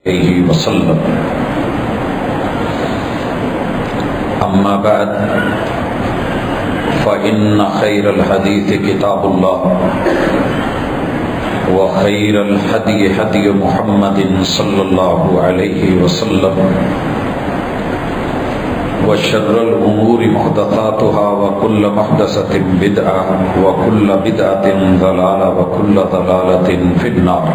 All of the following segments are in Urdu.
علیہ وسلم اما بعد فإن خير الحديث كتاب الله وخير الهدي هدي محمد صلى الله عليه وسلم وشر الأمور محدثاتها وكل محدثة بدعة وكل بدعة ضلالة وكل ضلالة في النار.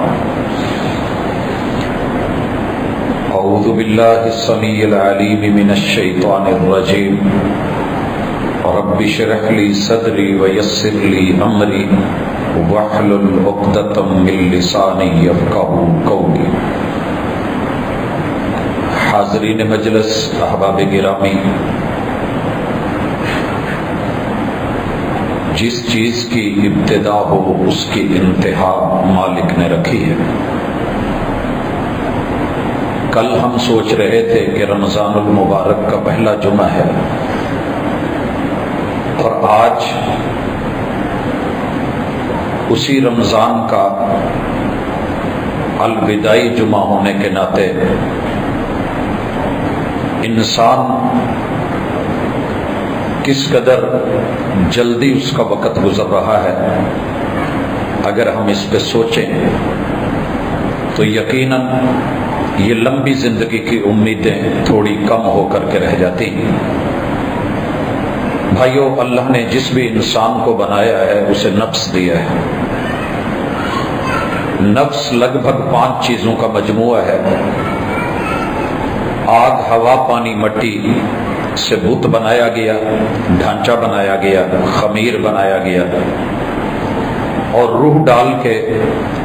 اعوذ باللہ السمیع العلیم من الشیطان الرجیم رب اشرح لی صدری ویسر لی امری واحلل عقدۃ من لسانی یفقہوا قولی. حاضرین مجلس، احباب گرامی، جس چیز کی ابتدا ہو اس کی انتہا مالک نے رکھی ہے. کل ہم سوچ رہے تھے کہ رمضان المبارک کا پہلا جمعہ ہے اور آج اسی رمضان کا الوداعی جمعہ ہونے کے ناطے انسان کس قدر جلدی اس کا وقت گزر رہا ہے، اگر ہم اس پہ سوچیں تو یقیناً یہ لمبی زندگی کی امیدیں تھوڑی کم ہو کر کے رہ جاتی ہیں. بھائیو، اللہ نے جس بھی انسان کو بنایا ہے اسے نفس دیا ہے. نفس لگ بھگ 5 چیزوں کا مجموعہ ہے. آگ، ہوا، پانی، مٹی سے بت بنایا گیا، ڈھانچہ بنایا گیا، خمیر بنایا گیا، اور روح ڈال کے،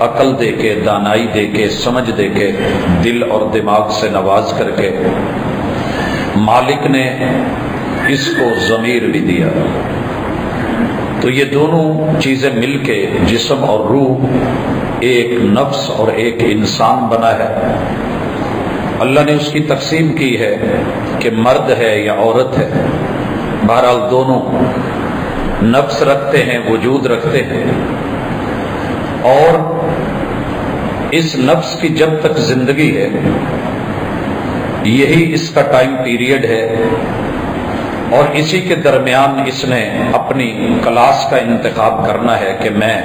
عقل دے کے، دانائی دے کے، سمجھ دے کے، دل اور دماغ سے نواز کر کے مالک نے اس کو ضمیر بھی دیا. تو یہ دونوں چیزیں مل کے جسم اور روح ایک نفس اور ایک انسان بنا ہے. اللہ نے اس کی تقسیم کی ہے کہ مرد ہے یا عورت ہے. بہرحال دونوں نفس رکھتے ہیں، وجود رکھتے ہیں، اور اس نفس کی جب تک زندگی ہے یہی اس کا ٹائم پیریڈ ہے، اور اسی کے درمیان اس نے اپنی کلاس کا انتخاب کرنا ہے کہ میں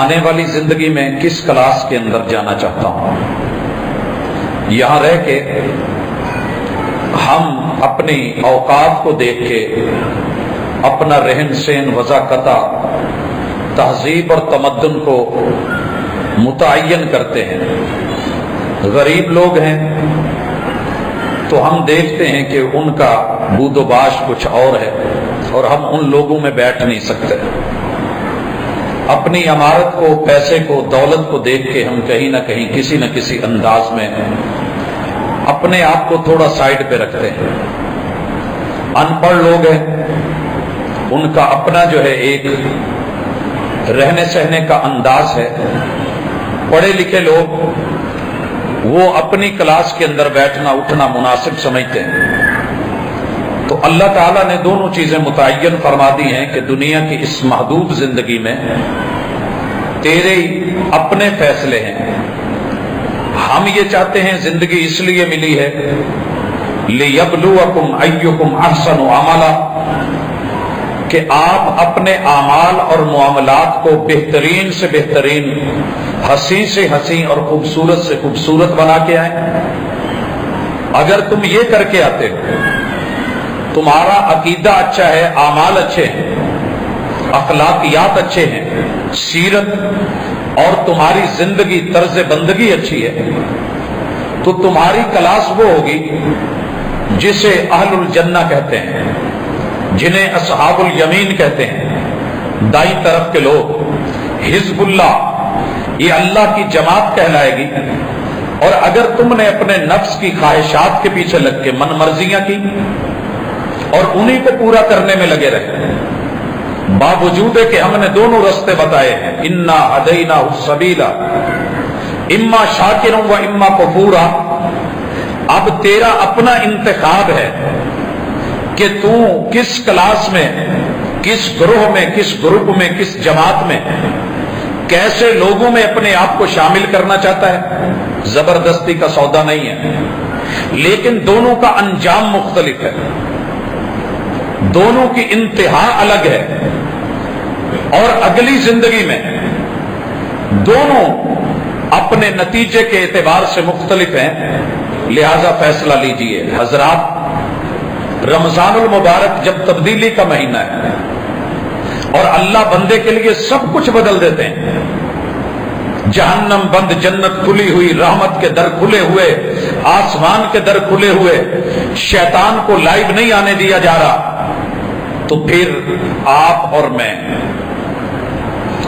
آنے والی زندگی میں کس کلاس کے اندر جانا چاہتا ہوں. یہاں رہ کے ہم اپنی اوقات کو دیکھ کے اپنا رہن سہن، وضاقتہ، تہذیب اور تمدن کو متعین کرتے ہیں. غریب لوگ ہیں تو ہم دیکھتے ہیں کہ ان کا بود و باش کچھ اور ہے اور ہم ان لوگوں میں بیٹھ نہیں سکتے. اپنی عمارت کو، پیسے کو، دولت کو دیکھ کے ہم کہیں نہ کہیں کسی نہ کسی انداز میں اپنے آپ کو تھوڑا سائیڈ پہ رکھتے ہیں. ان پڑھ لوگ ہیں، ان کا اپنا جو ہے ایک رہنے سہنے کا انداز ہے. پڑھے لکھے لوگ وہ اپنی کلاس کے اندر بیٹھنا اٹھنا مناسب سمجھتے ہیں. تو اللہ تعالیٰ نے دونوں چیزیں متعین فرما دی ہیں کہ دنیا کی اس محدود زندگی میں تیرے اپنے فیصلے ہیں. ہم یہ چاہتے ہیں، زندگی اس لیے ملی ہے لِيَبْلُوَكُمْ أَيُّكُمْ أَحْسَنُ عَمَلًا، کہ آپ اپنے اعمال اور معاملات کو بہترین سے بہترین، حسین سے حسین اور خوبصورت سے خوبصورت بنا کے آئیں. اگر تم یہ کر کے آتے ہو، تمہارا عقیدہ اچھا ہے، اعمال اچھے ہیں، اخلاقیات اچھے ہیں، سیرت اور تمہاری زندگی، طرز بندگی اچھی ہے، تو تمہاری کلاس وہ ہوگی جسے اہل الجنہ کہتے ہیں، جنہیں اصحاب الیمین کہتے ہیں، دائیں طرف کے لوگ. حزب اللہ، یہ اللہ کی جماعت کہلائے گی. اور اگر تم نے اپنے نفس کی خواہشات کے پیچھے لگ کے من مرضیاں کی اور انہی کو پورا کرنے میں لگے رہے، باوجود کہ ہم نے دونوں راستے بتائے ہیں، انا ہدیناہ السبیل اما شاکرا و اما کفورا، اب تیرا اپنا انتخاب ہے کہ تو کس کلاس میں، کس گروہ میں، کس گروپ میں، کس جماعت میں، کیسے لوگوں میں اپنے آپ کو شامل کرنا چاہتا ہے. زبردستی کا سودا نہیں ہے، لیکن دونوں کا انجام مختلف ہے، دونوں کی انتہا الگ ہے، اور اگلی زندگی میں دونوں اپنے نتیجے کے اعتبار سے مختلف ہیں. لہذا فیصلہ لیجئے حضرات. رمضان المبارک جب تبدیلی کا مہینہ ہے اور اللہ بندے کے لیے سب کچھ بدل دیتے ہیں، جہنم بند، جنت کھلی ہوئی، رحمت کے در کھلے ہوئے، آسمان کے در کھلے ہوئے، شیطان کو لائیو نہیں آنے دیا جا رہا، تو پھر آپ اور میں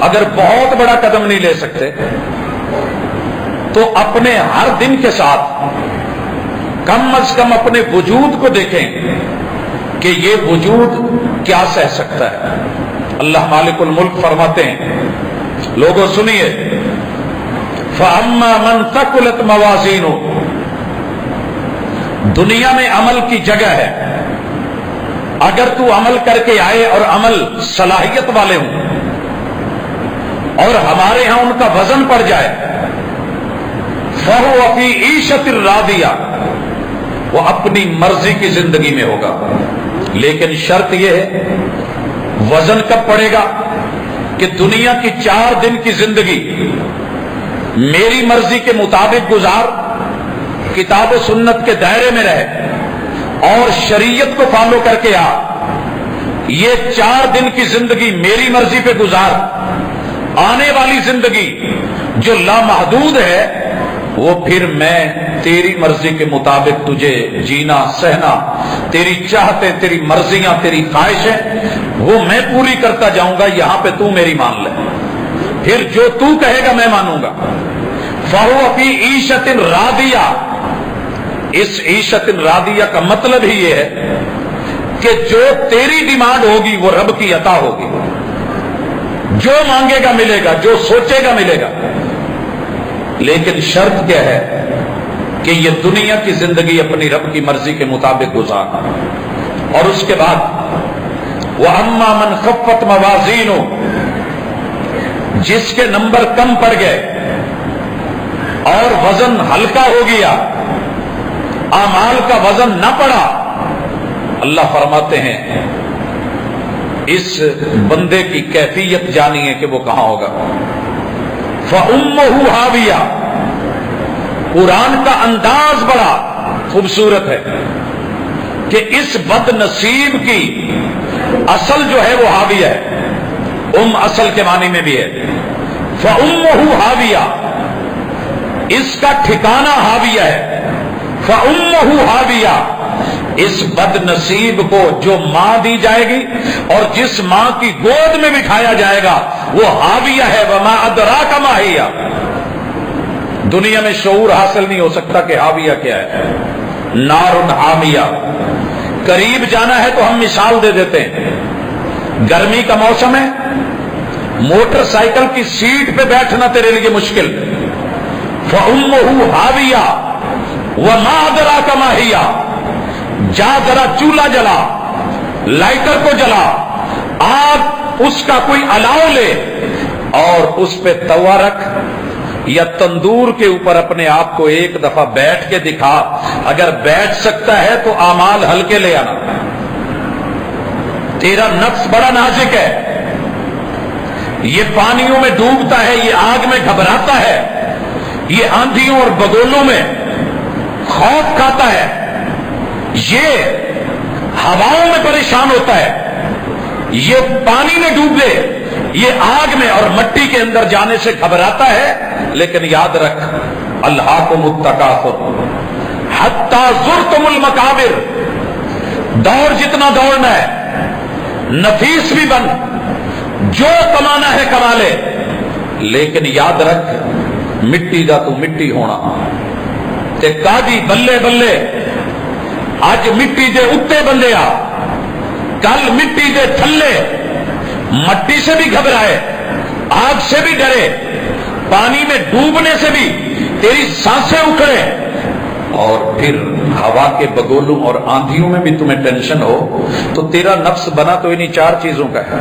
اگر بہت بڑا قدم نہیں لے سکتے تو اپنے ہر دن کے ساتھ کم از کم اپنے وجود کو دیکھیں کہ یہ وجود کیا سہ سکتا ہے. اللہ مالک الملک فرماتے ہیں، لوگوں سنیے، فَأَمَّا مَنْ ثَقُلَتْ مَوَازِينُهُ، دنیا میں عمل کی جگہ ہے. اگر تو عمل کر کے آئے اور عمل صلاحیت والے ہوں اور ہمارے ہاں ان کا وزن پڑ جائے، فَهُوَ فِي عِيشَةٍ رَاضِيَةٍ، وہ اپنی مرضی کی زندگی میں ہوگا. لیکن شرط یہ ہے، وزن کب پڑے گا کہ دنیا کی 4 دن کی زندگی میری مرضی کے مطابق گزار، کتاب و سنت کے دائرے میں رہے اور شریعت کو فالو کر کے آ. یہ 4 دن کی زندگی میری مرضی پہ گزار. آنے والی زندگی جو لامحدود ہے وہ پھر میں تیری مرضی کے مطابق تجھے جینا، سہنا، تیری چاہتے، تیری مرضیاں، تیری خواہشیں وہ میں پوری کرتا جاؤں گا. یہاں پہ تو میری مان لے، پھر جو تو کہے گا میں مانوں گا. فَهُوَ فِي عِيشَةٍ رَاضِيَةٍ، اس عیشت راضیہ کا مطلب ہی یہ ہے کہ جو تیری ڈیمانڈ ہوگی وہ رب کی عطا ہوگی. جو مانگے گا ملے گا، جو سوچے گا ملے گا. لیکن شرط کیا ہے کہ یہ دنیا کی زندگی اپنی رب کی مرضی کے مطابق گزارنا. اور اس کے بعد وَأَمَّا مَنْ خَفَّتْ مَوَازِينُهُ، جس کے نمبر کم پڑ گئے اور وزن ہلکا ہو گیا، اعمال کا وزن نہ پڑا، اللہ فرماتے ہیں اس بندے کی کیفیت جانیے کہ وہ کہاں ہوگا. فَأُمُّهُ هَاوِيَةٌ، قرآن کا انداز بڑا خوبصورت ہے کہ اس بد نصیب کی اصل جو ہے وہ حاویہ ہے. اصل کے معنی میں بھی ہے. فَأُمُّهُ هَاوِيَةٌ، اس کا ٹھکانہ حاویہ ہے. فَأُمُّهُ هَاوِيَةٌ، اس بد نصیب کو جو ماں دی جائے گی اور جس ماں کی گود میں بٹھایا جائے گا وہ حاویہ ہے. وَمَا أَدْرَاكَ مَا هِيَ، دنیا میں شعور حاصل نہیں ہو سکتا کہ حاویہ کیا ہے. نارٌ حامیہ، قریب جانا ہے تو ہم مثال دے دیتے ہیں. گرمی کا موسم ہے، موٹر سائیکل کی سیٹ پہ بیٹھنا تیرے لیے مشکل. فَأُمُّهُ هَاوِيَةٌ وَمَا أَدْرَاكَ مَا هِيَ، جا ذرا چولہا جلا، لائٹر کو جلا، آگ اس کا کوئی الاؤ لے اور اس پہ توا رکھ یا تندور کے اوپر اپنے آپ کو ایک دفعہ بیٹھ کے دکھا. اگر بیٹھ سکتا ہے تو اعمال ہلکے لے آنا. تیرا نفس بڑا نازک ہے، یہ پانیوں میں ڈوبتا ہے، یہ آگ میں گھبراتا ہے، یہ آندھیوں اور بگولوں میں خوف کھاتا ہے، یہ ہواؤں میں پریشان ہوتا ہے، یہ پانی میں ڈوب دے، یہ آگ میں اور مٹی کے اندر جانے سے گھبراتا ہے. لیکن یاد رکھ، الہاکم التکاثر حتی زرتم المقابر، دوڑ جتنا دوڑنا ہے، نفیس بھی بن، جو کمانا ہے کما لے، لیکن یاد رکھ مٹی دا تو مٹی ہونا. تے کادی بلے بلے، اج مٹی دے اتے بندے آ، کل مٹی دے تھلے. مٹی سے بھی گھبرائے، آگ سے بھی ڈرے، پانی میں ڈوبنے سے بھی تیری سانسیں اکھڑے، اور پھر ہوا کے بگولوں اور آندھیوں میں بھی تمہیں ٹینشن ہو. تو تیرا نفس بنا تو انہی 4 چیزوں کا ہے.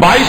22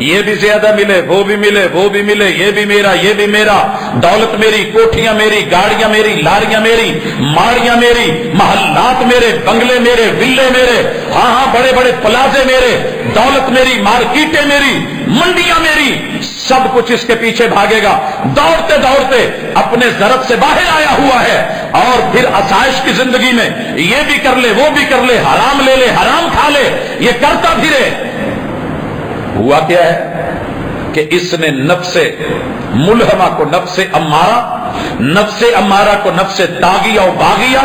یہ بھی زیادہ ملے، وہ بھی ملے، وہ بھی ملے، یہ بھی میرا، یہ بھی میرا، دولت میری، کوٹھیاں میری، گاڑیاں میری، لاریاں میری، ماڑیاں میری، محلات میرے، بنگلے میرے، ویلے میرے، ہاں ہاں بڑے بڑے پلازے میرے، دولت میری، مارکیٹیں میری، منڈیاں میری، سب کچھ اس کے پیچھے بھاگے گا، دوڑتے دوڑتے اپنے ضرب سے باہر آیا ہوا ہے، اور پھر آسائش کی زندگی میں یہ بھی کر لے، وہ بھی کر لے، حرام لے لے، حرام کھا لے، یہ کرتا پھرے۔ ہوا کیا ہے کہ اس نے نفس ملہمہ کو نفس امارہ کو نفس طاغیہ و باغیہ،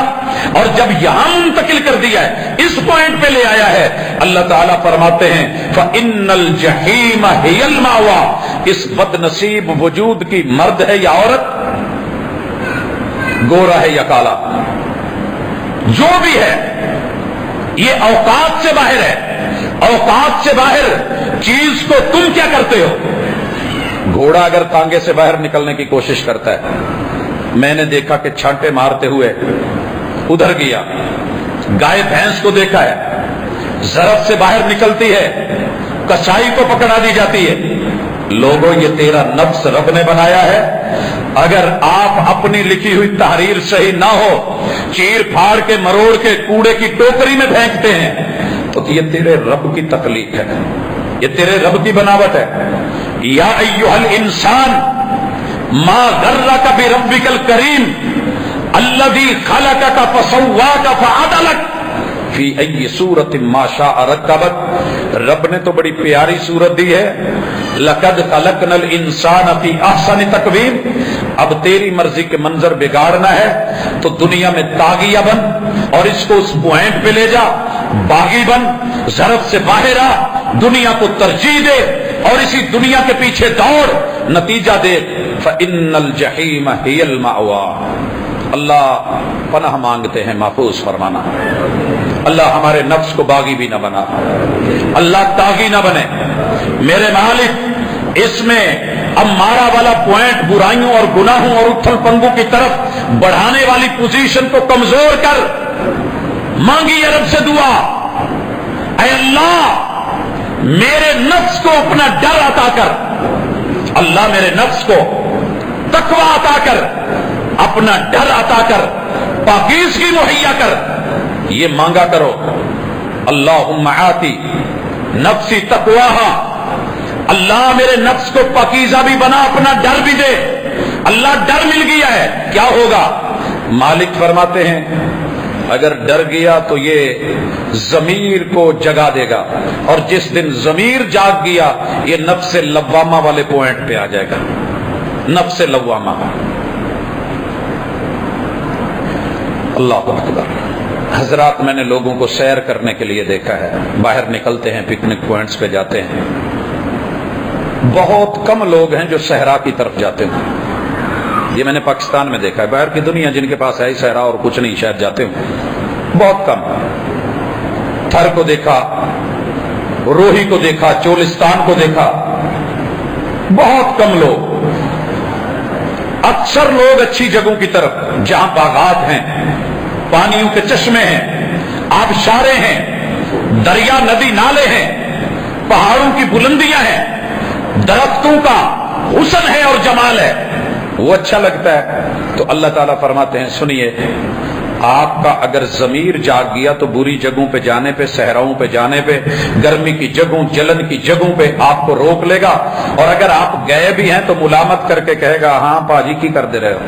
اور جب یہاں منتقل کر دیا ہے، اس پوائنٹ پہ لے آیا ہے، اللہ تعالیٰ فرماتے ہیں فَإِنَّ الْجَحِيمَ هِيَ الْمَأْوَىٰ، اس بد نصیب وجود کی مرد ہے یا عورت، گورا ہے یا کالا، جو بھی ہے، یہ اوقات سے باہر ہے، اوقات سے باہر چیز کو تم کیا کرتے ہو؟ گھوڑا اگر تانگے سے باہر نکلنے کی کوشش کرتا ہے، میں نے دیکھا کہ چھانٹے مارتے ہوئے ادھر گیا، گائے بھینس کو دیکھا ہے ضرب سے باہر نکلتی ہے، کسائی کو پکڑا دی جاتی ہے۔ لوگوں یہ تیرا نفس رب نے بنایا ہے، اگر آپ اپنی لکھی ہوئی تحریر صحیح نہ ہو، چیر پھاڑ کے مروڑ کے کوڑے کی ٹوکری میں پھینکتے ہیں، تو یہ تیرے رب کی تخلیق ہے، یہ تیرے رب کی بناوٹ ہے۔ یا ایھا الانسان ما غرک بربک الکریم الذی خلقک فسواک فعدلک فی ای صورت ما شاء رکبک، رب نے تو بڑی پیاری صورت دی ہے، لقد خلقنا الانسان فی احسن تقویم، اب تیری مرضی کے منظر بگاڑنا ہے تو دنیا میں طاغیہ بن اور اس کو اس پوائنٹ پہ لے جا، باغی بن، ضرب سے باہر آ، دنیا کو ترجیح دے اور اسی دنیا کے پیچھے دوڑ، نتیجہ دے فإن الجحیم ہی المأویٰ۔ اللہ پناہ مانگتے ہیں محفوظ فرمانا، اللہ ہمارے نفس کو باغی بھی نہ بنا، اللہ طاغی نہ بنے، میرے مالک اس میں امارہ والا پوائنٹ برائیوں اور گناہوں اور اتھل پنگوں کی طرف بڑھانے والی پوزیشن کو کمزور کر، مانگی رب سے دعا، اے اللہ میرے نفس کو اپنا ڈر عطا کر، اللہ میرے نفس کو تقوی عطا کر، اپنا ڈر عطا کر، پاکیزگی مہیا کر، یہ مانگا کرو۔ اللہم آتی نفسی تقواہا، اللہ میرے نفس کو پاکیزہ بھی بنا، اپنا ڈر بھی دے۔ اللہ ڈر مل گیا ہے، کیا ہوگا؟ مالک فرماتے ہیں اگر ڈر گیا تو یہ ضمیر کو جگا دے گا، اور جس دن ضمیر جاگ گیا یہ نفس لوامہ والے پوائنٹ پہ آ جائے گا، نفس لوامہ۔ اللہ اکبر۔ حضرات میں نے لوگوں کو سیر کرنے کے لیے دیکھا ہے، باہر نکلتے ہیں، پکنک پوائنٹس پہ جاتے ہیں، بہت کم لوگ ہیں جو صحرا کی طرف جاتے ہیں، یہ میں نے پاکستان میں دیکھا ہے، باہر کی دنیا جن کے پاس ہے ہی صحرا اور کچھ نہیں شاید جاتے ہوں، بہت کم۔ تھر کو دیکھا، روہی کو دیکھا، چولستان کو دیکھا، بہت کم لوگ، اکثر لوگ اچھی جگہوں کی طرف جہاں باغات ہیں، پانیوں کے چشمے ہیں، آبشاریں ہیں، دریا ندی نالے ہیں، پہاڑوں کی بلندیاں ہیں، درختوں کا حسن ہے اور جمال ہے، وہ اچھا لگتا ہے۔ تو اللہ تعالیٰ فرماتے ہیں سنیے، آپ کا اگر ضمیر جاگ گیا تو بری جگہوں پہ جانے پہ، صحراؤں پہ جانے پہ، گرمی کی جگہوں، جلن کی جگہوں پہ آپ کو روک لے گا، اور اگر آپ گئے بھی ہیں تو ملامت کر کے کہے گا ہاں پاجی کی کر دے رہے ہو۔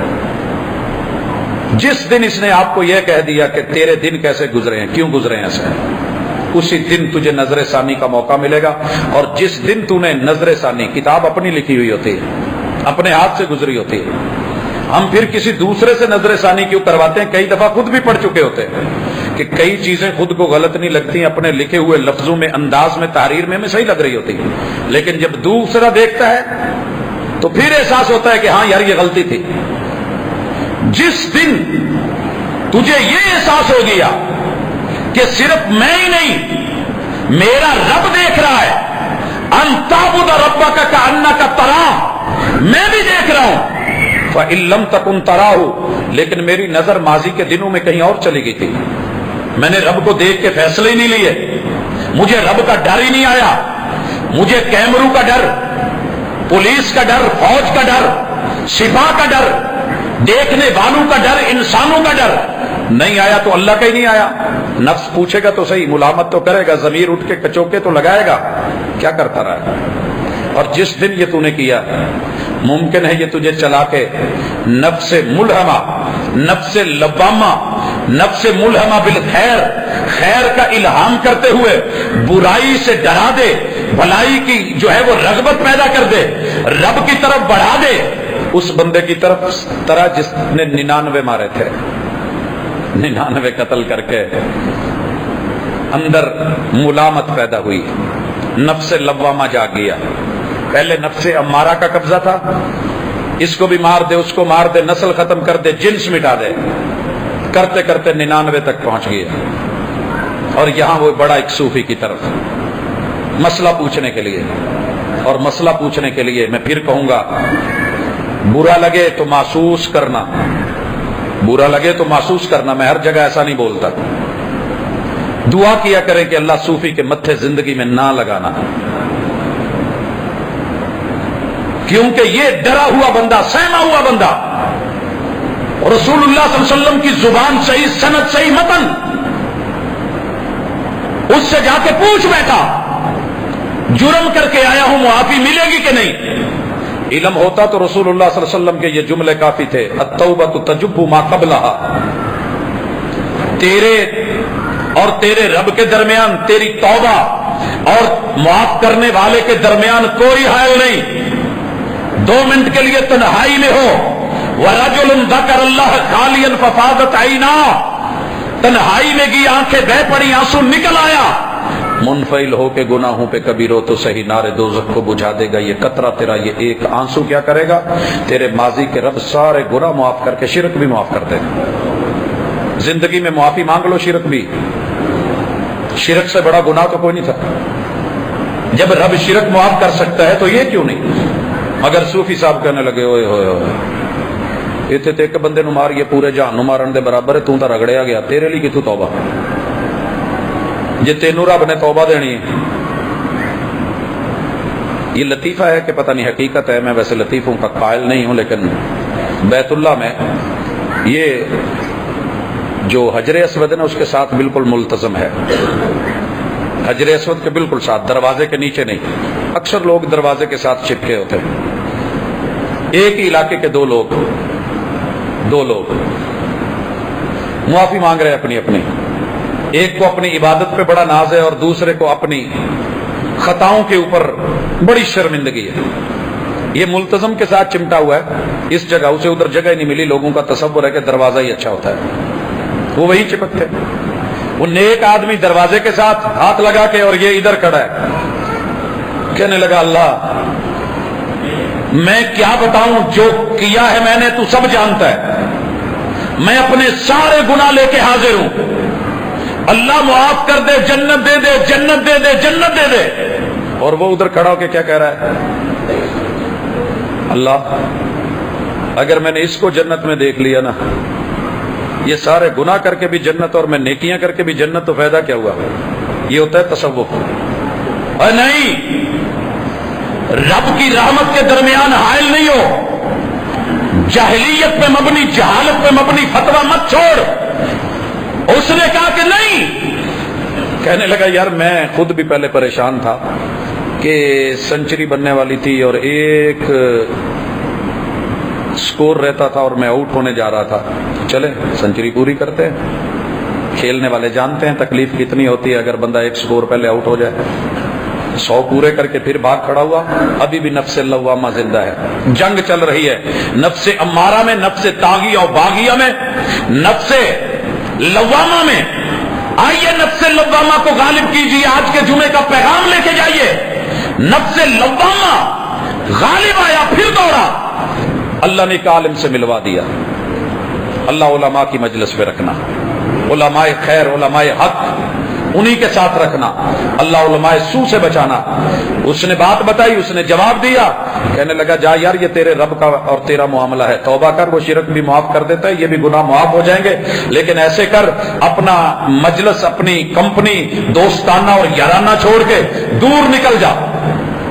جس دن اس نے آپ کو یہ کہہ دیا کہ تیرے دن کیسے گزرے ہیں، کیوں گزرے ہیں ایسے، اسی دن تجھے نظر ثانی کا موقع ملے گا۔ اور جس دن تو نے نظر ثانی، کتاب اپنی لکھی ہوئی ہوتی ہے، اپنے ہاتھ سے گزری ہوتی ہے، ہم پھر کسی دوسرے سے نظر ثانی کیوں کرواتے ہیں؟ کئی دفعہ خود بھی پڑھ چکے ہوتے ہیں کہ کئی چیزیں خود کو غلط نہیں لگتی، اپنے لکھے ہوئے لفظوں میں، انداز میں، تحریر میں صحیح لگ رہی ہوتی ہے، لیکن جب دوسرا دیکھتا ہے تو پھر احساس ہوتا ہے کہ ہاں یار یہ غلطی تھی۔ جس دن تجھے یہ احساس ہو گیا کہ صرف میں ہی نہیں، میرا رب دیکھ رہا ہے، ان تعبد ربک کأنک تراہ، میں بھی دیکھ رہا ہوں، فإن لم تکن تراہ، لیکن میری نظر ماضی کے دنوں میں کہیں اور چلی گئی تھی، میں نے رب کو دیکھ کے فیصلے ہی نہیں لیے، مجھے رب کا ڈر ہی نہیں آیا، مجھے کیمروں کا ڈر، پولیس کا ڈر، فوج کا ڈر، سپاہ کا ڈر، دیکھنے والوں کا ڈر، انسانوں کا ڈر نہیں آیا تو اللہ کا ہی نہیں آیا۔ نفس پوچھے گا تو صحیح، ملامت تو کرے گا، ضمیر اٹھ کے کچوکے تو لگائے گا، کیا کرتا رہا ہے۔ اور جس دن یہ تو نے کیا، ممکن ہے یہ تجھے چلا کے نفس ملہمہ، نفس لوامہ، نفس ملہمہ بالخیر، خیر کا الہام کرتے ہوئے برائی سے ڈرا دے، بھلائی کی جو ہے وہ رغبت پیدا کر دے، رب کی طرف بڑھا دے، اس بندے کی طرح جس نے 99 مارے تھے، 99 قتل کر کے اندر ملامت پیدا ہوئی، نفس لوامہ جاگ گیا۔ پہلے نفس امارہ کا قبضہ تھا، اس کو بھی مار دے، اس کو مار دے، نسل ختم کر دے، جنس مٹا دے، کرتے کرتے 99 تک پہنچ گیا۔ اور یہاں وہ بڑا ایک صوفی کی طرف مسئلہ پوچھنے کے لیے، اور مسئلہ پوچھنے کے لیے میں پھر کہوں گا، برا لگے تو محسوس کرنا، برا لگے تو محسوس کرنا، میں ہر جگہ ایسا نہیں بولتا۔ دعا کیا کریں کہ اللہ صوفی کے متھے زندگی میں نہ لگانا، کیونکہ یہ ڈرا ہوا بندہ، سہما ہوا بندہ، رسول اللہ صلی اللہ علیہ وسلم کی زبان صحیح، سند صحیح، متن، اس سے جا کے پوچھ بیٹھا، جرم کر کے آیا ہوں، معافی ملے گی کہ نہیں؟ علم ہوتا تو رسول اللہ صلی اللہ علیہ وسلم کے یہ جملے کافی تھے، التوبۃ تجب ما قبلھا، تیرے اور تیرے رب کے درمیان، تیری توبہ اور معاف کرنے والے کے درمیان کوئی حائل نہیں۔ 2 منٹ کے لیے تنہائی میں ہو، وَرَجُلٌ ذَكَرَ اللَّهَ خَالِيًا فَفَاضَتْ عَيْنَاهُ، تنہائی میں گئی، آنکھیں بہہ پڑی، آنسو نکل آیا، منفعل ہو کے گناہوں پہ کبھی رو تو صحیح، نار دوزخ کو بجھا دے گا یہ قطرہ تیرا، یہ ایک آنسو کیا کرے گا؟ تیرے ماضی کے رب سارے گناہ معاف کر کے شرک بھی معاف کر دے۔ زندگی میں معافی مانگ لو، شرک بھی، شرک سے بڑا گناہ تو کوئی نہیں تھا۔ جب رب شرک معاف کر سکتا ہے تو یہ کیوں نہیں؟ مگر صوفی صاحب کہنے لگے، اوئے ہوئے ہوئے، اتنے تے ایک بندے نو مار، یہ پورے جہان نو مارن دے برابر ہے، تو تا رگڑیا گیا، تیرے لیے کتوں توبہ؟ جے تینوں رب نے توبہ دینی ہے۔ یہ لطیفہ ہے کہ پتہ نہیں حقیقت ہے، میں ویسے لطیفوں کا قائل نہیں ہوں، لیکن بیت اللہ میں یہ جو حجر اسود ہے نا، اس کے ساتھ بالکل ملتزم ہے، حجر اسود کے بالکل ساتھ، دروازے کے نیچے نہیں۔ اکثر لوگ دروازے کے ساتھ چپکے ہوتے ہیں۔ ایک ہی علاقے کے دو لوگ معافی مانگ رہے ہیں اپنی اپنی، ایک کو اپنی عبادت پہ بڑا ناز ہے اور دوسرے کو اپنی خطاؤں کے اوپر بڑی شرمندگی ہے۔ یہ ملتزم کے ساتھ چمٹا ہوا ہے، اس جگہ اسے ادھر جگہ ہی نہیں ملی، لوگوں کا تصور ہے کہ دروازہ ہی اچھا ہوتا ہے، وہ وہی چپکتے۔ وہ نیک آدمی دروازے کے ساتھ ہاتھ لگا کے، اور یہ ادھر کھڑا ہے، کہنے لگا اللہ میں کیا بتاؤں، جو کیا ہے میں نے تو سب جانتا ہے، میں اپنے سارے گناہ لے کے حاضر ہوں، اللہ معاف کر دے، جنت دے دے، جنت دے دے، جنت دے دے۔ اور وہ ادھر کھڑا ہو کے کیا کہہ رہا ہے؟ اللہ اگر میں نے اس کو جنت میں دیکھ لیا نا، یہ سارے گناہ کر کے بھی جنت، اور میں نیکیاں کر کے بھی جنت، تو فائدہ کیا ہوا؟ یہ ہوتا ہے تصوف۔ اور نہیں، رب کی رحمت کے درمیان حائل نہیں ہو، جاہلیت پہ مبنی، جہالت پہ مبنی فتویٰ مت چھوڑ۔ اس نے کہا کہ نہیں، کہنے لگا یار میں خود بھی پہلے پریشان تھا کہ سنچری بننے والی تھی اور ایک سکور رہتا تھا اور میں آؤٹ ہونے جا رہا تھا، چلے سنچری پوری کرتے ہیں، کھیلنے والے جانتے ہیں تکلیف کتنی ہوتی ہے اگر بندہ ایک سکور پہلے آؤٹ ہو جائے۔ 100 پورے کر کے پھر بھاگ کھڑا ہوا، ابھی بھی نفس لوامہ زندہ ہے، جنگ چل رہی ہے نفس امارہ میں، نفس طاغیہ اور باغیہ میں، نفس لوامہ میں۔ آئیے نفس لوامہ کو غالب کیجیے، آج کے جمعے کا پیغام لے کے جائیے۔ نفس لوامہ غالب آیا، پھر دوڑا، اللہ نے ایک عالم سے ملوا دیا۔ اللہ علماء کی مجلس پہ رکھنا، علماء خیر، علماء حق، انہی کے ساتھ رکھنا، اللہ علماء سو سے بچانا۔ اس نے بات بتائی، اس نے جواب دیا، کہنے لگا جا یار یہ تیرے رب کا اور تیرا معاملہ ہے، توبہ کر، وہ شرک بھی معاف کر دیتا ہے، یہ بھی گناہ معاف ہو جائیں گے، لیکن ایسے کر اپنا مجلس، اپنی کمپنی دوستانہ اور یارانہ چھوڑ کے دور نکل جا۔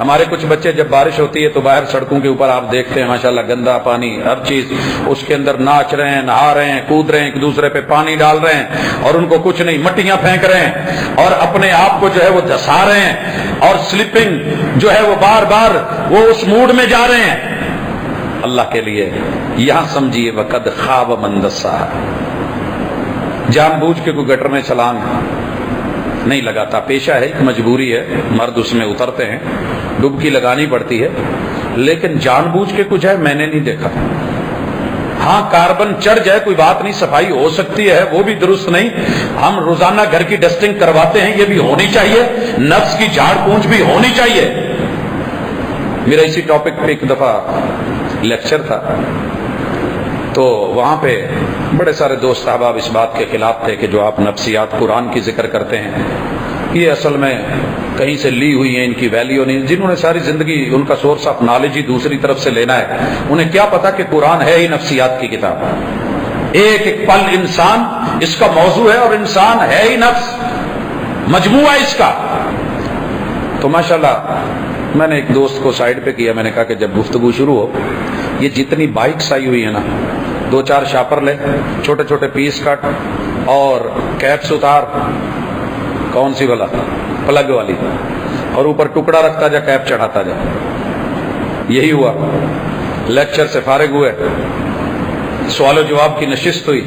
ہمارے کچھ بچے جب بارش ہوتی ہے تو باہر سڑکوں کے اوپر آپ دیکھتے ہیں ماشاءاللہ گندا پانی ہر چیز اس کے اندر ناچ رہے ہیں، نہا رہے ہیں، کود رہے ہیں، ایک دوسرے پہ پانی ڈال رہے ہیں اور ان کو کچھ نہیں، مٹیاں پھینک رہے ہیں اور اپنے آپ کو جو ہے وہ دھسا رہے ہیں اور سلپنگ جو ہے وہ بار بار وہ اس موڈ میں جا رہے ہیں۔ اللہ کے لیے یہاں سمجھیے وقد خواب من دسا، جان بوجھ کے کوئی گٹر میں چھلانگ نہیں لگاتا، پیشہ ہے، ایک مجبوری ہے، مرد اس میں اترتے ہیں، ڈبکی لگانی پڑتی ہے، لیکن جان بوجھ کے کچھ ہے میں نے نہیں دیکھا۔ ہاں کاربن چڑھ جائے کوئی بات نہیں، صفائی ہو سکتی ہے، وہ بھی درست نہیں، ہم روزانہ گھر کی ڈسٹنگ کرواتے ہیں، یہ بھی ہونی چاہیے، نفس کی جھاڑ پونچھ بھی ہونی چاہیے۔ میرا اسی ٹاپک پہ ایک دفعہ لیکچر تھا تو وہاں پہ بڑے سارے دوست احباب اس بات کے خلاف تھے کہ جو آپ نفسیات قرآن کی ذکر کرتے ہیں یہ اصل میں کہیں سے لی ہوئی ہیں، ان کی ویلیو نہیں، جنہوں نے ساری زندگی ان کا سورس آف نالج ہی دوسری طرف سے لینا ہے، انہیں کیا پتا کہ قرآن ہے ہی نفسیات کی کتاب، ایک ایک پل انسان اس کا موضوع ہے اور انسان ہے ہی نفس، مجموعہ اس کا۔ تو ماشاءاللہ میں نے ایک دوست کو سائڈ پہ کیا، میں نے کہا کہ جب گفتگو شروع ہو یہ جتنی بائکس آئی ہوئی ہیں نا، 2-4 شاپر لے، چھوٹے چھوٹے پیس کٹ اور کیپس اتار، کون سی والا پلگ والی، اور اوپر ٹکڑا رکھتا جا، کیپ چڑھاتا جا۔ یہی ہوا، لیکچر سے فارغ ہوئے، سوال و جواب کی نشست ہوئی،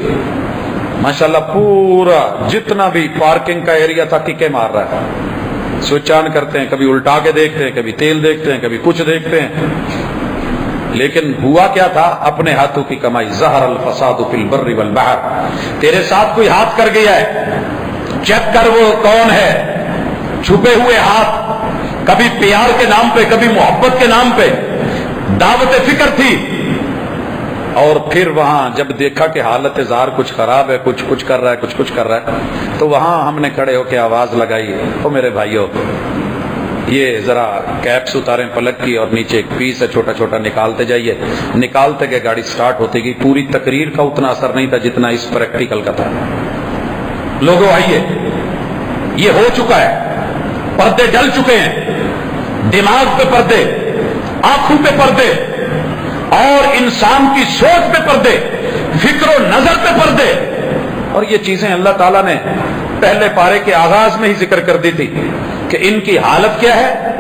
ماشاءاللہ پورا جتنا بھی پارکنگ کا ایریا تھا ککے مار رہا ہے، سوئچ آن کرتے ہیں، کبھی الٹا کے دیکھتے ہیں، کبھی تیل دیکھتے ہیں، کبھی کچھ دیکھتے ہیں، لیکن ہوا کیا تھا؟ اپنے ہاتھوں کی کمائی، ظہر الفساد فی البر والبحر، تیرے ساتھ کوئی ہاتھ کر گیا ہے، چیک کر وہ کون ہے، چھپے ہوئے ہاتھ، کبھی پیار کے نام پہ، کبھی محبت کے نام پہ، دعوت فکر تھی، اور پھر وہاں جب دیکھا کہ حالت ظاہر کچھ خراب ہے، کچھ کر رہا ہے، کچھ کر رہا ہے، تو وہاں ہم نے کھڑے ہو کے آواز لگائی، او میرے بھائیو یہ ذرا کیپس اتاریں پلگ کی اور نیچے ایک پیس ہے چھوٹا چھوٹا، نکالتے جائیے، نکالتے گئے گاڑی سٹارٹ ہوتی گئی، پوری تقریر کا اتنا اثر نہیں تھا جتنا اس پریکٹیکل کا تھا۔ لوگوں آئیے، یہ ہو چکا ہے، پردے ڈل چکے ہیں، دماغ پہ پردے، آنکھوں پہ پردے، اور انسان کی سوچ پہ پردے، فکر و نظر پہ پردے، اور یہ چیزیں اللہ تعالیٰ نے پہلے پارے کے آغاز میں ہی ذکر کر دی تھی کہ ان کی حالت کیا ہے،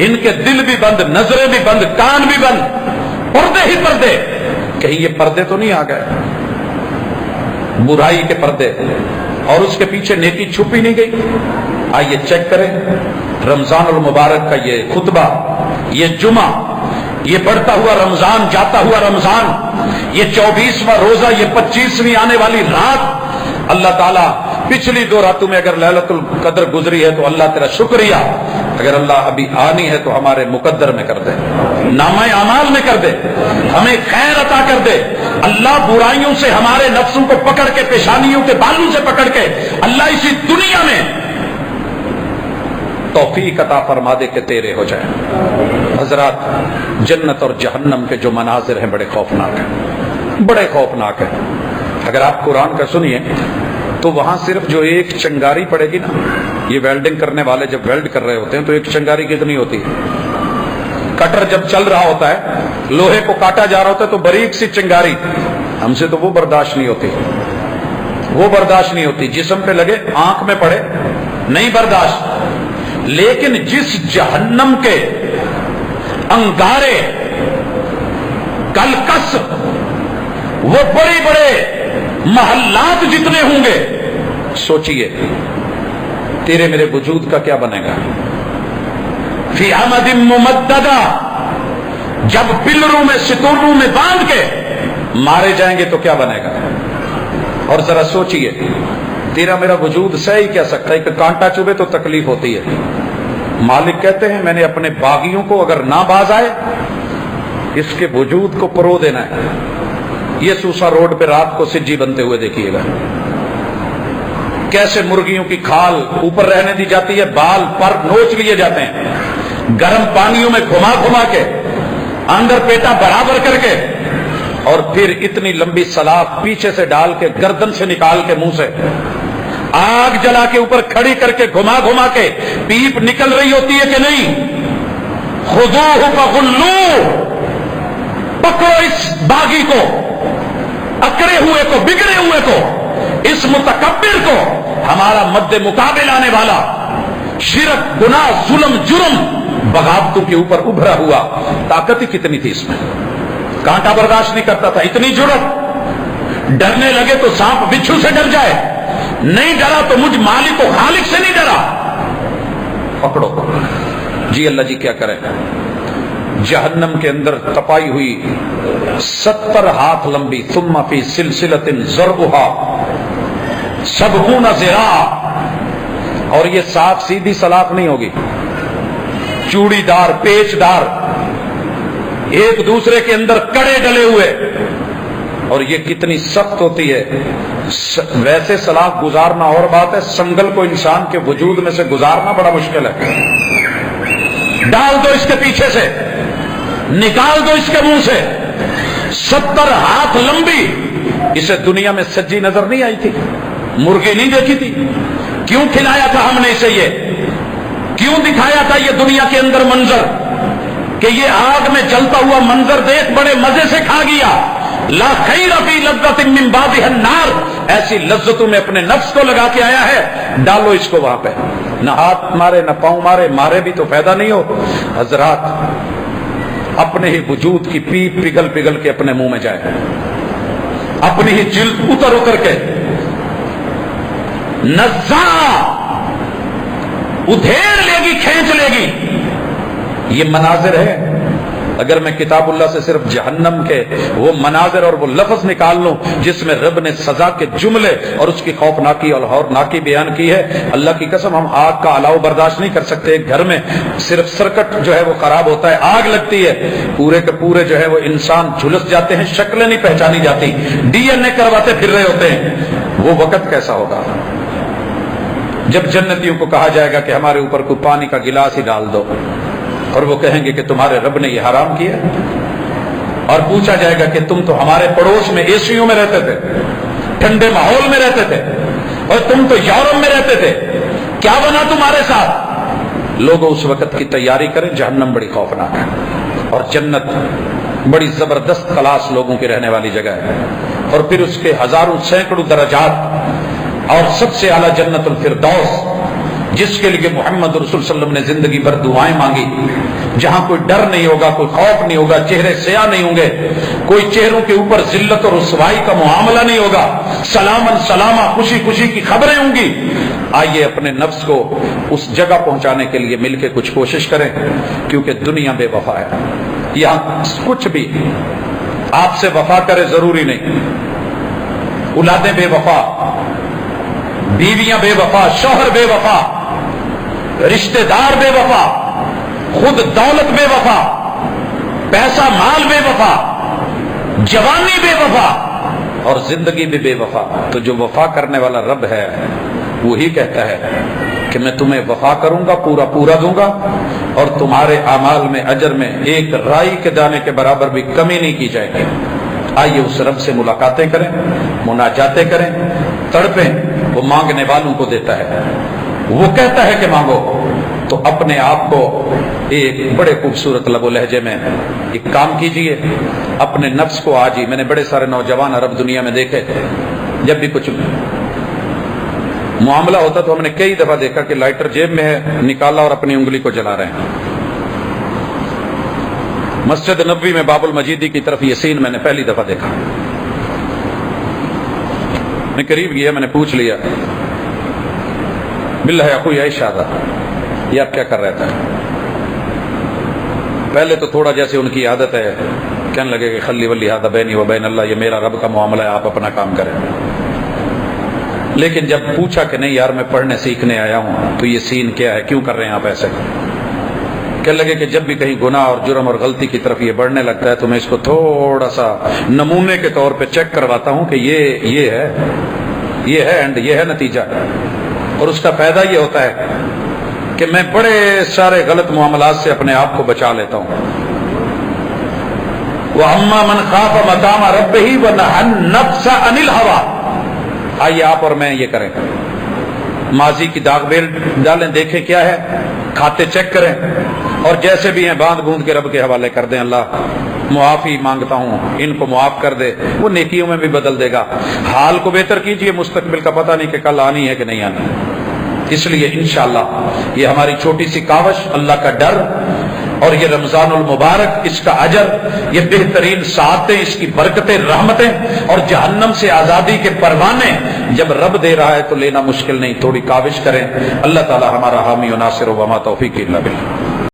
ان کے دل بھی بند، نظریں بھی بند، کان بھی بند، پردے ہی پردے، کہیں یہ پردے تو نہیں آ گئے، برائی کے پردے، اور اس کے پیچھے نیکی چھپی نہیں گئی۔ آئیے چیک کریں رمضان المبارک کا یہ خطبہ، یہ جمعہ، یہ بڑھتا ہوا رمضان، جاتا ہوا رمضان، یہ 24واں روزہ، یہ 25ویں آنے والی رات، اللہ تعالیٰ پچھلی 2 راتوں میں اگر لیلۃ القدر گزری ہے تو اللہ تیرا شکریہ، اگر اللہ ابھی آنی ہے تو ہمارے مقدر میں کر دے، نامہ اعمال میں کر دے، ہمیں خیر عطا کر دے، اللہ برائیوں سے ہمارے نفسوں کو پکڑ کے، پیشانیوں کے بالوں سے پکڑ کے اللہ اسی دنیا میں توفیق عطا فرما دے کہ تیرے ہو جائے۔ حضرات جنت اور جہنم کے جو مناظر ہیں بڑے خوفناک ہیں، بڑے خوفناک ہیں۔ اگر آپ قرآن کا سنیے تو وہاں صرف جو ایک چنگاری پڑے گی نا، یہ ویلڈنگ کرنے والے جب ویلڈ کر رہے ہوتے ہیں تو ایک چنگاری کتنی ہوتی ہے، کٹر جب چل رہا ہوتا ہے، لوہے کو کاٹا جا رہا ہوتا ہے تو باریک سی چنگاری، ہم سے تو وہ برداشت نہیں ہوتی، وہ برداشت نہیں ہوتی، جسم پہ لگے، آنکھ میں پڑے، نہیں برداشت، لیکن جس جہنم کے انگارے کلکس، وہ بڑے بڑے محلات جتنے ہوں گے، سوچئے تیرے میرے وجود کا کیا بنے گا۔ فی عمد ممددہ، جب پلروں میں، ستونوں میں باندھ کے مارے جائیں گے تو کیا بنے گا۔ اور ذرا سوچئے تیرا میرا وجود سہ ہی کیا سکتا ہے، کہ کانٹا چبھے تو تکلیف ہوتی ہے۔ مالک کہتے ہیں میں نے اپنے باغیوں کو اگر نہ باز آئے، اس کے وجود کو پرو دینا ہے۔ یہ سوسا روڈ پہ رات کو سجی بنتے ہوئے دیکھیے گا، کیسے مرغیوں کی کھال اوپر رہنے دی جاتی ہے، بال پر نوچ لیے جاتے ہیں، گرم پانیوں میں گھما گھما کے، اندر پیٹا برابر کر کے، اور پھر اتنی لمبی سلاخ پیچھے سے ڈال کے، گردن سے نکال کے، منہ سے آگ جلا کے اوپر کھڑی کر کے، گھما گھما کے پیپ نکل رہی ہوتی ہے کہ نہیں، خذوہ فغلوہ، پکڑو اس باغی کو، اکڑے ہوئے کو، بگڑے ہوئے کو، اس متکبر کو، ہمارا مد مقابل آنے والا شرک، گناہ، ظلم، جرم، بغاوتوں کے اوپر ابھرا ہوا، طاقت ہی کتنی تھی اس میں، کانٹا برداشت نہیں کرتا تھا، اتنی جرت، ڈرنے لگے تو سانپ بچھو سے ڈر جائے، نہیں ڈرا تو مجھ مالک و خالق سے نہیں ڈرا، پکڑو جی۔ اللہ جی کیا کرے، جہنم کے اندر تپائی ہوئی 70 ہاتھ لمبی، ثم فی سلسلۃ ذرعها 70 ذراع، اور یہ صاف سیدھی سلاخ نہیں ہوگی، چوڑی دار، پیچ دار، ایک دوسرے کے اندر کڑے ڈلے ہوئے، اور یہ کتنی سخت ہوتی ہے۔ ویسے سلاخ گزارنا اور بات ہے، سنگل کو انسان کے وجود میں سے گزارنا بڑا مشکل ہے، ڈال دو اس کے پیچھے سے، نکال دو اس کے منہ سے، 70 ہاتھ لمبی، اسے دنیا میں سجی نظر نہیں آئی تھی، مرغی نہیں دیکھی تھی، کیوں کھلایا تھا ہم نے اسے، یہ کیوں دکھایا تھا یہ دنیا کے اندر منظر، کہ یہ آگ میں جلتا ہوا منظر دیکھ بڑے مزے سے کھا گیا، لا خیر فی لذۃ من بعدها النار، ایسی لذتوں میں اپنے نفس کو لگا کے آیا ہے، ڈالو اس کو وہاں پہ، نہ ہاتھ مارے نہ پاؤں مارے، مارے بھی تو فائدہ نہیں ہو۔ حضرات اپنے ہی وجود کی پیپ پگھل پگھل کے اپنے منہ میں جائے، اپنی ہی جلد اتر اتر کے، نزاع ادھیڑ لے گی، کھینچ لے گی۔ یہ مناظر ہے، اگر میں کتاب اللہ سے صرف جہنم کے وہ مناظر اور وہ لفظ نکال لوں جس میں رب نے سزا کے جملے اور اس کی خوفناکی اور ہولناکی بیان کی ہے، اللہ کی قسم ہم آگ کا الاؤ برداشت نہیں کر سکتے۔ ایک گھر میں صرف سرکٹ جو ہے وہ خراب ہوتا ہے، آگ لگتی ہے، پورے کے پورے جو ہے وہ انسان جھلس جاتے ہیں، شکلیں نہیں پہچانی جاتی، ڈی این اے کرواتے پھر رہے ہوتے ہیں۔ وہ وقت کیسا ہوگا جب جنتیوں کو کہا جائے گا کہ ہمارے اوپر کوئی پانی کا گلاس ہی ڈال دو، اور وہ کہیں گے کہ تمہارے رب نے یہ حرام کیا، اور پوچھا جائے گا کہ تم تو ہمارے پڑوس میں اے سیوں میں رہتے تھے، ٹھنڈے ماحول میں رہتے تھے، اور تم تو یورپ میں رہتے تھے، کیا بنا تمہارے ساتھ؟ لوگوں اس وقت کی تیاری کریں، جہنم بڑی خوفناک ہے، اور جنت بڑی زبردست کلاس لوگوں کی رہنے والی جگہ ہے، اور پھر اس کے ہزاروں سینکڑوں درجات، اور سب سے اعلیٰ جنت الفردوس، جس کے لیے محمد رسول صلی اللہ علیہ وسلم نے زندگی بھر دعائیں مانگی، جہاں کوئی ڈر نہیں ہوگا، کوئی خوف نہیں ہوگا، چہرے سیاہ نہیں ہوں گے، کوئی چہروں کے اوپر ذلت اور رسوائی کا معاملہ نہیں ہوگا، سلامن سلامہ، خوشی خوشی کی خبریں ہوں گی۔ آئیے اپنے نفس کو اس جگہ پہنچانے کے لیے مل کے کچھ کوشش کریں، کیونکہ دنیا بے وفا ہے، یہاں کچھ بھی آپ سے وفا کرے ضروری نہیں، اولادیں بے وفا، بیویاں بے وفا، شوہر بے وفا، رشتہ دار بے وفا، خود دولت بے وفا، پیسہ مال بے وفا، جوانی بے وفا، اور زندگی بھی بے وفا۔ تو جو وفا کرنے والا رب ہے وہی کہتا ہے کہ میں تمہیں وفا کروں گا، پورا پورا دوں گا، اور تمہارے اعمال میں اجر میں ایک رائی کے دانے کے برابر بھی کمی نہیں کی جائے گی۔ آئیے اس رب سے ملاقاتیں کریں، مناجاتیں کریں، تڑپیں، وہ مانگنے والوں کو دیتا ہے، وہ کہتا ہے کہ مانگو۔ تو اپنے آپ کو ایک بڑے خوبصورت لب و لہجے میں ایک کام کیجئے، اپنے نفس کو۔ آج ہی میں نے بڑے سارے نوجوان عرب دنیا میں دیکھے، جب بھی کچھ معاملہ ہوتا تو ہم نے کئی دفعہ دیکھا کہ لائٹر جیب میں ہے، نکالا اور اپنی انگلی کو جلا رہے ہیں۔ مسجد نبوی میں باب المجیدی کی طرف یہ سین میں نے پہلی دفعہ دیکھا، میں قریب گیا، میں نے پوچھ لیا، باللہ یا کوئی عائشہ تھا، یہ آپ کیا کر رہا تھا؟ پہلے تو تھوڑا جیسے ان کی عادت ہے کہنے لگے کہ خلی ولی ہذا بینی و بین اللہ، یہ میرا رب کا معاملہ ہے، آپ اپنا کام کریں۔ لیکن جب پوچھا کہ نہیں یار میں پڑھنے سیکھنے آیا ہوں، تو یہ سین کیا ہے، کیوں کر رہے ہیں آپ ایسے؟ کہنے لگے کہ جب بھی کہیں گناہ اور جرم اور غلطی کی طرف یہ بڑھنے لگتا ہے تو میں اس کو تھوڑا سا نمونے کے طور پہ چیک کرواتا ہوں کہ یہ ہے اینڈ یہ ہے نتیجہ، اور اس کا فائدہ یہ ہوتا ہے کہ میں بڑے سارے غلط معاملات سے اپنے آپ کو بچا لیتا ہوں۔ وَأَمَّا مَنْ خَافَ مَقَامَ رَبِّهِ وَنَهَى النَّفْسَ عَنِ الْهَوَىٰ۔ آئیے آپ اور میں یہ کریں، ماضی کی داغ بیل ڈالیں، دیکھیں کیا ہے، کھاتے چیک کریں، اور جیسے بھی ہیں باندھ گوندھ کے رب کے حوالے کر دیں۔ اللہ معافی مانگتا ہوں، ان کو معاف کر دے، وہ نیکیوں میں بھی بدل دے گا۔ حال کو بہتر کیجئے، مستقبل کا پتہ نہیں کہ کل آنی ہے کہ نہیں آنی، اس لیے انشاءاللہ یہ ہماری چھوٹی سی کاوش، اللہ کا ڈر اور یہ رمضان المبارک، اس کا اجر، یہ بہترین ساعتیں، اس کی برکتیں، رحمتیں اور جہنم سے آزادی کے پروانے جب رب دے رہا ہے تو لینا مشکل نہیں، تھوڑی کاوش کریں۔ اللہ تعالی ہمارا حامی و ناصر و وما توفیق الا باللہ۔